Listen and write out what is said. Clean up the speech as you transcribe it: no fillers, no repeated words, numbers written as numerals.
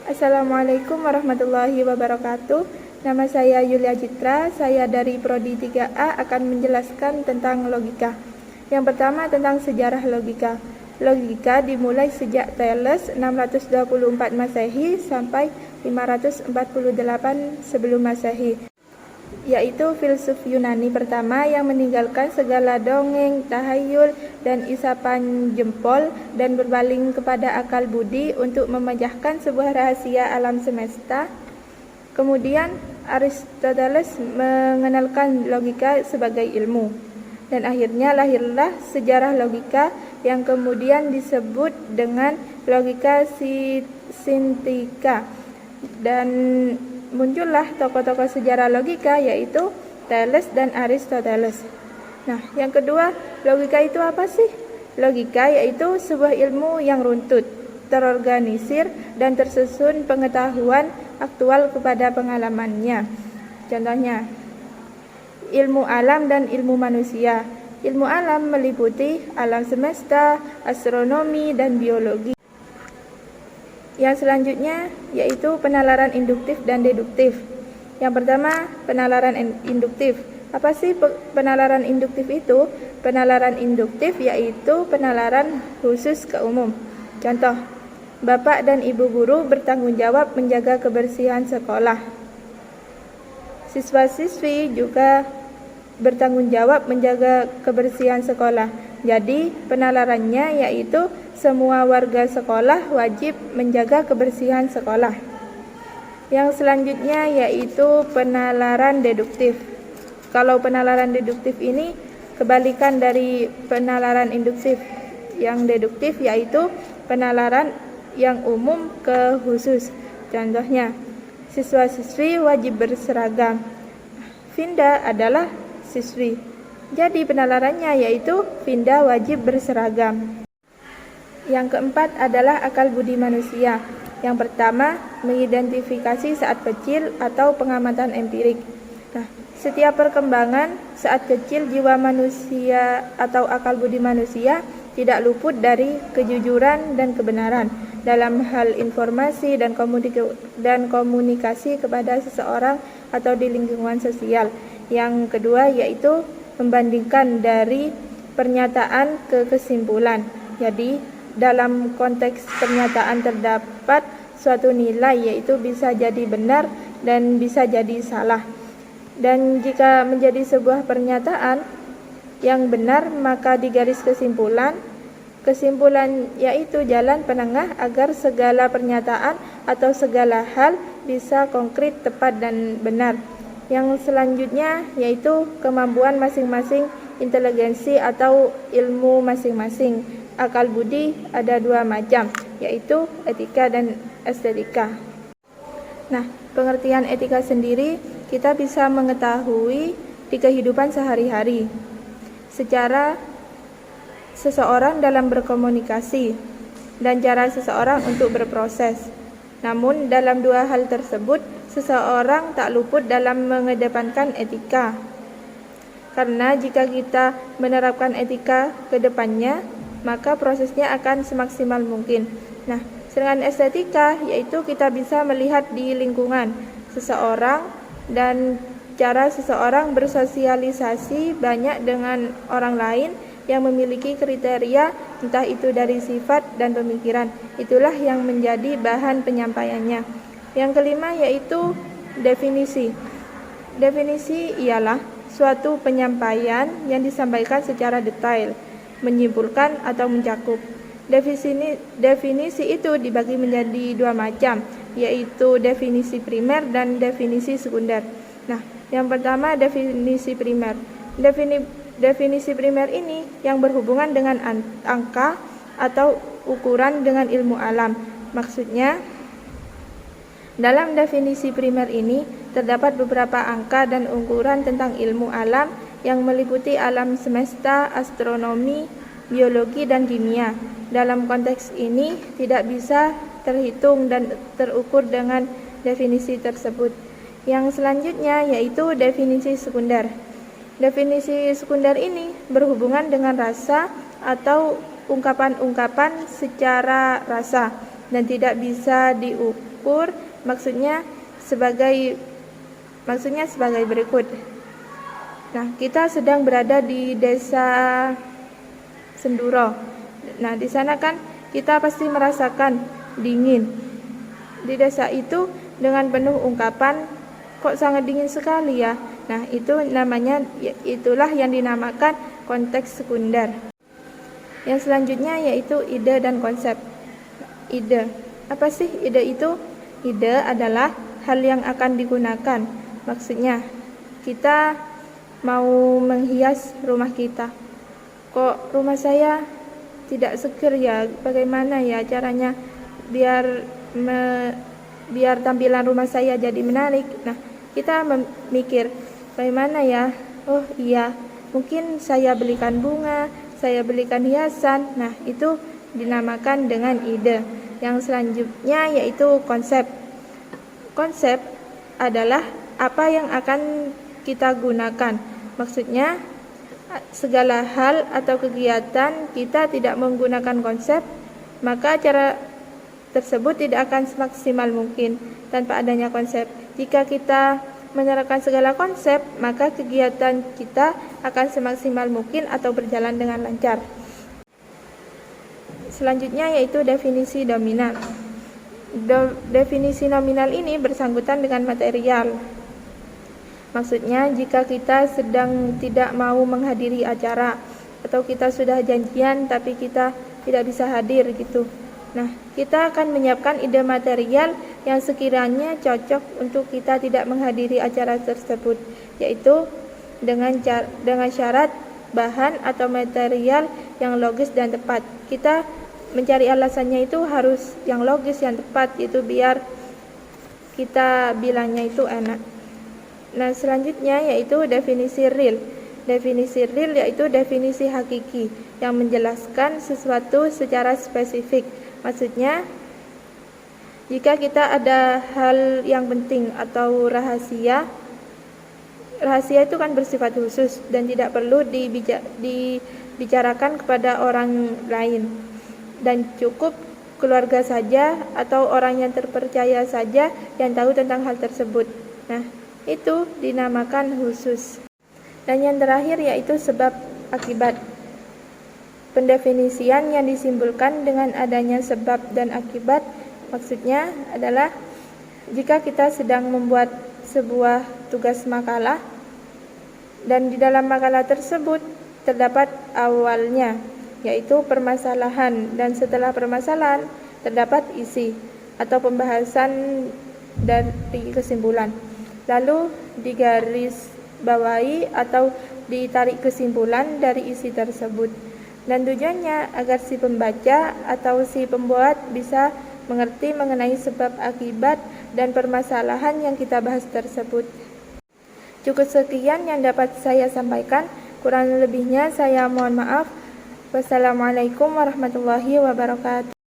Assalamualaikum warahmatullahi wabarakatuh. Nama saya Yulia Citra, saya dari Prodi 3A akan menjelaskan tentang logika. Yang pertama tentang sejarah logika. Logika dimulai sejak Thales 624 Masehi sampai 548 sebelum Masehi, yaitu filsuf Yunani pertama yang meninggalkan segala dongeng, tahayul, dan isapan jempol dan berpaling kepada akal budi untuk memecahkan sebuah rahasia alam semesta. Kemudian Aristoteles mengenalkan logika sebagai ilmu, dan akhirnya lahirlah sejarah logika yang kemudian disebut dengan logika sintika, dan muncullah tokoh-tokoh sejarah logika yaitu Thales dan Aristoteles. Nah, yang kedua, logika itu apa sih? Logika yaitu sebuah ilmu yang runtut, terorganisir, dan tersusun pengetahuan aktual kepada pengalamannya. Contohnya, ilmu alam dan ilmu manusia. Ilmu alam meliputi alam semesta, astronomi, dan biologi. Yang selanjutnya yaitu penalaran induktif dan deduktif. Yang pertama, penalaran induktif. Apa sih penalaran induktif itu? Penalaran induktif yaitu penalaran khusus ke umum. Contoh, Bapak dan Ibu guru bertanggung jawab menjaga kebersihan sekolah. Siswa-siswi juga bertanggung jawab menjaga kebersihan sekolah. Jadi, penalarannya yaitu semua warga sekolah wajib menjaga kebersihan sekolah. Yang selanjutnya yaitu penalaran deduktif. Kalau penalaran deduktif ini kebalikan dari penalaran induktif. Yang deduktif yaitu penalaran yang umum ke khusus. Contohnya, siswa-siswi wajib berseragam. Finda adalah siswi. Jadi penalarannya yaitu Finda wajib berseragam. Yang keempat adalah akal budi manusia. Yang pertama, mengidentifikasi saat kecil atau pengamatan empirik. Nah, setiap perkembangan saat kecil jiwa manusia atau akal budi manusia tidak luput dari kejujuran dan kebenaran dalam hal informasi dan komunikasi kepada seseorang atau di lingkungan sosial. Yang kedua yaitu membandingkan dari pernyataan ke kesimpulan. Jadi, dalam konteks pernyataan terdapat suatu nilai, yaitu bisa jadi benar dan bisa jadi salah. Dan jika menjadi sebuah pernyataan yang benar, maka di garis kesimpulan yaitu jalan penengah agar segala pernyataan atau segala hal bisa konkret, tepat, dan benar. Yang selanjutnya yaitu kemampuan masing-masing, inteligensi atau ilmu masing-masing. Akal budi ada dua macam, yaitu etika dan estetika. Nah, pengertian etika sendiri kita bisa mengetahui di kehidupan sehari-hari secara seseorang dalam berkomunikasi dan cara seseorang untuk berproses. Namun dalam dua hal tersebut seseorang tak luput dalam mengedepankan etika. Karena jika kita menerapkan etika ke depannya, maka prosesnya akan semaksimal mungkin. Nah, sedangkan estetika yaitu kita bisa melihat di lingkungan seseorang dan cara seseorang bersosialisasi banyak dengan orang lain yang memiliki kriteria, entah itu dari sifat dan pemikiran. Itulah yang menjadi bahan penyampaiannya. Yang kelima yaitu definisi. Definisi ialah suatu penyampaian yang disampaikan secara detail, menyimpulkan atau mencakup. Definisi itu dibagi menjadi dua macam, yaitu definisi primer dan definisi sekunder. Nah, yang pertama definisi primer. Definisi primer ini yang berhubungan dengan angka atau ukuran dengan ilmu alam. Maksudnya, dalam definisi primer ini terdapat beberapa angka dan ukuran tentang ilmu alam yang meliputi alam semesta, astronomi, biologi, dan kimia. Dalam konteks ini tidak bisa terhitung dan terukur dengan definisi tersebut. Yang selanjutnya yaitu definisi sekunder. Definisi sekunder ini berhubungan dengan rasa atau ungkapan-ungkapan secara rasa dan tidak bisa lumpur maksudnya sebagai berikut. Nah, kita sedang berada di desa Senduro. Nah, di sana kan kita pasti merasakan dingin. Di desa itu dengan penuh ungkapan, kok sangat dingin sekali ya. Nah, itulah yang dinamakan konteks sekunder. Yang selanjutnya yaitu ide dan konsep. Ide. Apa sih ide itu? Ide adalah hal yang akan digunakan. Maksudnya, kita mau menghias rumah kita. Kok rumah saya tidak seger ya? Bagaimana ya caranya biar tampilan rumah saya jadi menarik? Nah, kita memikir, bagaimana ya? Oh iya, mungkin saya belikan bunga, saya belikan hiasan. Nah, itu dinamakan dengan ide. Yang selanjutnya yaitu konsep. Konsep adalah apa yang akan kita gunakan. Maksudnya, segala hal atau kegiatan kita tidak menggunakan konsep, maka acara tersebut tidak akan semaksimal mungkin tanpa adanya konsep. Jika kita menerapkan segala konsep, maka kegiatan kita akan semaksimal mungkin atau berjalan dengan lancar. Selanjutnya yaitu definisi nominal. Definisi nominal ini bersangkutan dengan material. Maksudnya, jika kita sedang tidak mau menghadiri acara atau kita sudah janjian tapi kita tidak bisa hadir gitu. Nah, kita akan menyiapkan ide material yang sekiranya cocok untuk kita tidak menghadiri acara tersebut, yaitu dengan syarat bahan atau material yang logis dan tepat. Kita mencari alasannya itu harus yang logis, yang tepat, itu biar kita bilangnya itu enak. Nah, selanjutnya yaitu definisi real. Definisi real yaitu definisi hakiki yang menjelaskan sesuatu secara spesifik. Maksudnya, jika kita ada hal yang penting atau rahasia itu kan bersifat khusus dan tidak perlu dibicarakan kepada orang lain, dan cukup keluarga saja atau orang yang terpercaya saja yang tahu tentang hal tersebut. Nah, itu dinamakan khusus. Dan yang terakhir yaitu sebab akibat. Pendefinisian yang disimpulkan dengan adanya sebab dan akibat maksudnya adalah jika kita sedang membuat sebuah tugas makalah dan di dalam makalah tersebut terdapat awalnya yaitu permasalahan, dan setelah permasalahan terdapat isi atau pembahasan dari kesimpulan. Lalu digaris bawahi atau ditarik kesimpulan dari isi tersebut. Dan tujuannya agar si pembaca atau si pembuat bisa mengerti mengenai sebab akibat dan permasalahan yang kita bahas tersebut. Cukup sekian yang dapat saya sampaikan. Kurang lebihnya saya mohon maaf. Wassalamualaikum warahmatullahi wabarakatuh.